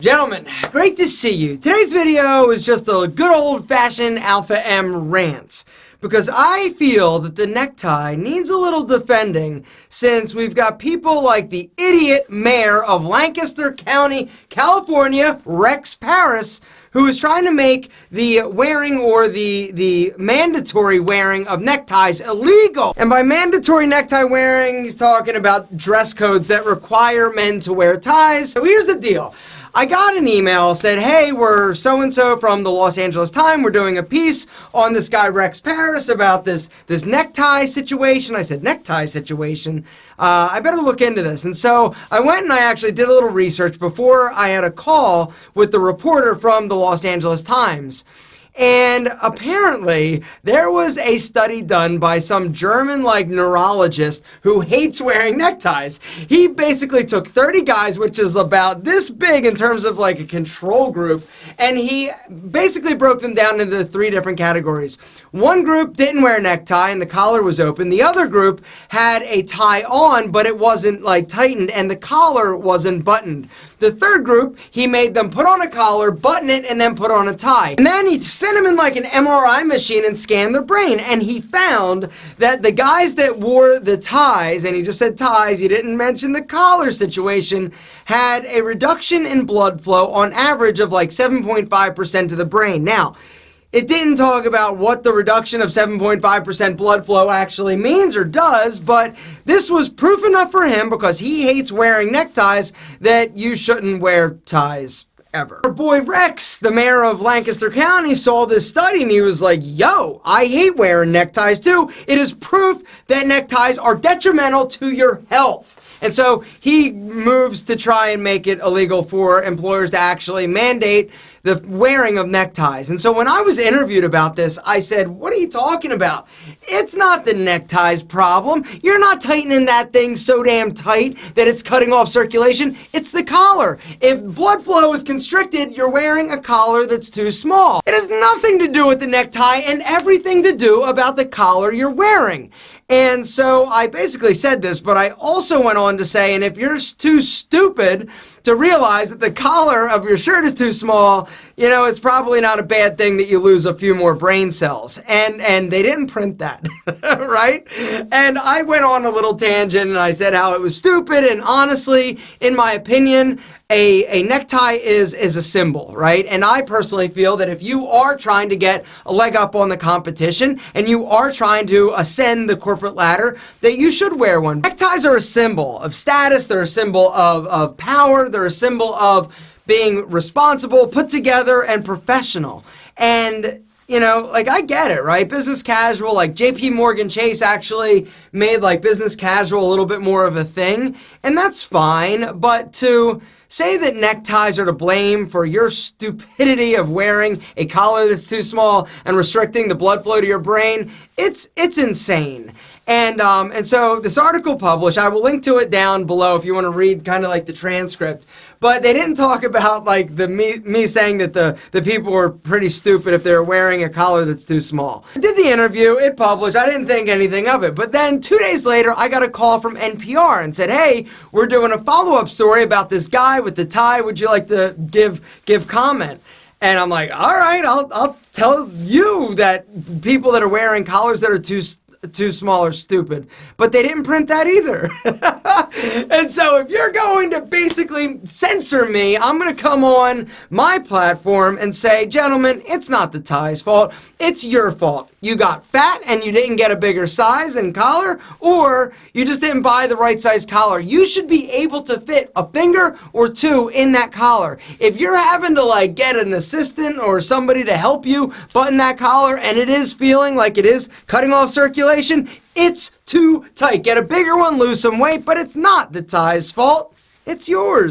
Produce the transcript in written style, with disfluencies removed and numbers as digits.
Gentlemen, great to see you. Today's video is just a good old-fashioned Alpha M rant, because I feel that the necktie needs a little defending since we've got people like the idiot mayor of Lancaster County, California, Rex Parris, who is trying to make the wearing or the mandatory wearing of neckties illegal. And by mandatory necktie wearing, he's talking about dress codes that require men to wear ties. So here's the deal. I got an email, said, hey, we're so-and-so from the Los Angeles Times. We're doing a piece on this guy Rex Parris about this necktie situation. I said, necktie situation? I better look into this. And so I went and I actually did a little research before I had a call with the reporter from the Los Angeles Times. And apparently, there was a study done by some German-like neurologist who hates wearing neckties. He basically took 30 guys, which is about this big in terms of like a control group, and he basically broke them down into 3 different categories. One group didn't wear a necktie and the collar was open. The other group had a tie on, but it wasn't like tightened and the collar wasn't buttoned. The third group, he made them put on a collar, button it, and then put on a tie. And then he sent them in like an MRI machine and scanned their brain. And he found that the guys that wore the ties, and he just said ties, he didn't mention the collar situation, had a reduction in blood flow on average of like 7.5% to the brain. Now, it didn't talk about what the reduction of 7.5% blood flow actually means or does, but this was proof enough for him, because he hates wearing neckties, that you shouldn't wear ties ever. Our boy Rex, the mayor of Lancaster County, saw this study and he was like, yo, I hate wearing neckties too. It is proof that neckties are detrimental to your health. And so he moves to try and make it illegal for employers to actually mandate the wearing of neckties. And so when I was interviewed about this, I said, what are you talking about? It's not the neckties problem. You're not tightening that thing so damn tight that it's cutting off circulation. It's the collar. If blood flow is constricted, you're wearing a collar that's too small. It has nothing to do with the necktie and everything to do about the collar you're wearing. And so I basically said this, but I also went on to say, and if you're too stupid to realize that the collar of your shirt is too small, you know, it's probably not a bad thing that you lose a few more brain cells. And they didn't print that, right? And I went on a little tangent and I said how it was stupid. And honestly, in my opinion, a necktie is a symbol, right? And I personally feel that if you are trying to get a leg up on the competition and you are trying to ascend the corporate ladder, that you should wear one. Neckties are a symbol of status. They're a symbol of power. They're a symbol of being responsible, put together, and professional. And you know, like, I get it, right? Business casual, like JP Morgan Chase actually made like business casual a little bit more of a thing, and that's fine. But to say that neckties are to blame for your stupidity of wearing a collar that's too small and restricting the blood flow to your brain, it's insane. And so this article published, I will link to it down below if you want to read kind of like the transcript. But they didn't talk about like me saying that the people were pretty stupid if they're wearing a collar that's too small. I did the interview, it published, I didn't think anything of it. But then 2 days later, I got a call from NPR and said, hey, we're doing a follow-up story about this guy with the tie. Would you like to give comment? And I'm like, all right, I'll tell you that people that are wearing collars that are too small or stupid. But they didn't print that either. And so if you're going to basically censor me, I'm going to come on my platform and say, gentlemen, it's not the tie's fault. It's your fault. You got fat and you didn't get a bigger size and collar, or you just didn't buy the right size collar. You should be able to fit a finger or 2 in that collar. If you're having to like get an assistant or somebody to help you button that collar and it is feeling like it is cutting off circulation, it's too tight. Get a bigger one, lose some weight, but it's not the tie's fault. It's yours.